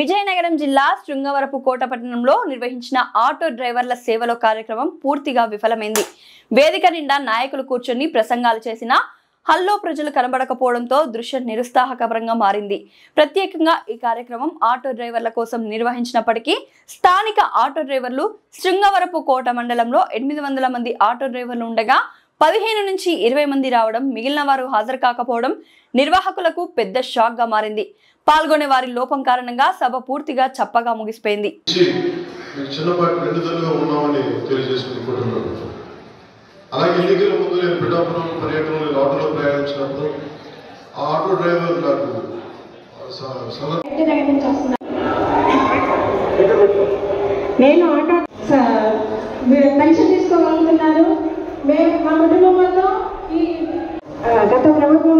విజయనగరం జిల్లా శృంగవరపు కోట పట్టణంలో నిర్వహించిన ఆటో డ్రైవర్ల సేవలో కార్యక్రమం పూర్తిగా విఫలమైంది. వేదిక నిండా నాయకులు కూర్చొని ప్రసంగాలు చేసినా హల్లో ప్రజలు కనబడకపోవడంతో దృశ్యం నిరుత్సాహకరంగా మారింది. ప్రత్యేకంగా ఈ కార్యక్రమం ఆటో డ్రైవర్ల కోసం నిర్వహించినప్పటికీ స్థానిక ఆటో డ్రైవర్లు శృంగవరపు కోట మండలంలో 800 మంది ఆటో డ్రైవర్లు ఉండగా 15 నుంచి 20 మంది రావడం, మిగిలిన వారు హాజరు కాకపోవడం నిర్వాహకులకు పెద్ద షాక్ గా మారింది. పాల్గొనే వారి లోపం కారణంగా సభ పూర్తిగా చప్పగా ముగిసిపోయింది. అలాగే ఎన్నికల ముందు నేను పిఠాపురం పర్యటనలో ఆటోలో ప్రయాణించినప్పుడు ఆ ఆటో డ్రైవర్ నాకు నేను ఆటో పెన్షన్ తీసుకోగలుగుతున్నారు. మేము మా కుటుంబంలో ఈ గత ప్రభుత్వం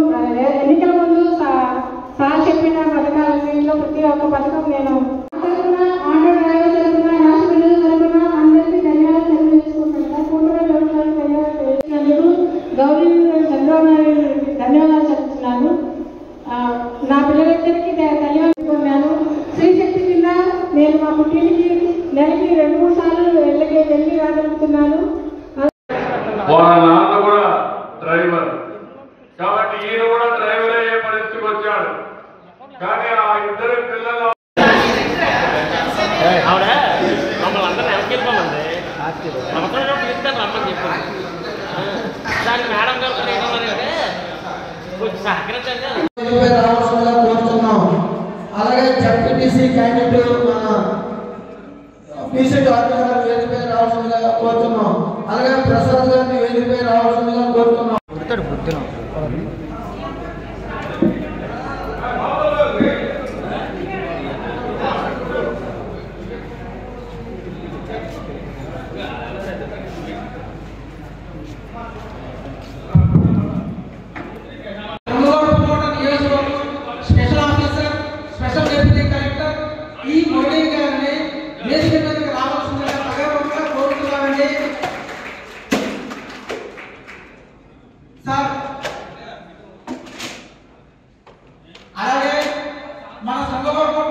ఎన్నికల ముందు సార్ చెప్పిన పథకాలలో ప్రతి ఒక్క పథకం నేను ఆటో డ్రైవర్ తరఫున రాష్ట్ర తరఫున అందరికీ ధన్యవాదాలు తెలియజేసుకుంటున్నాను. గౌరీ చంద్రబాబు నాయుడు ధన్యవాదాలు చెప్తున్నాను. నా పిల్లలందరికీ ధన్యవాదాలు. శ్రీశక్తి కింద నేను మా పుట్టినకి నెలకి 2-3 సార్లు వెళ్ళి రాగలుగుతున్నాను. వాళ్ళ నాన్న కూడా డ్రైవర్ కాబట్టి ఈయన కూడా డ్రైవర్ అయ్యే పరిస్థితికి వచ్చాడు. కానీ ఆ ఇద్దరు పిల్లలు మమ్మల్ని అందరినీ వెనకెళ్ళిపోమండి సంవత్సరంలో పిలుస్తాను రమ్మని చెప్పాను. దానికి మేడం గారు ఏమన్నారంటే కొంచెం సహకరించండి కోరుతున్నాం. అలాగే జడ్పీటీసీ క్యాండిడేట్ మన పీసీ డాక్టర్ వేదికపై రావాల్సిందిగా కోరుతున్నాం. అలాగే ప్రసాద్ గారిని వేదికపై రావాల్సిందిగా కోరుతున్నాం. Special officer, special deputy collector ఈ మోడీ గారిని వేదిక మీదకి రావాల్సిందిగా సగర్వంగా కోరుతున్నామండి. సార్ అలాగే మన సంఘవర్గం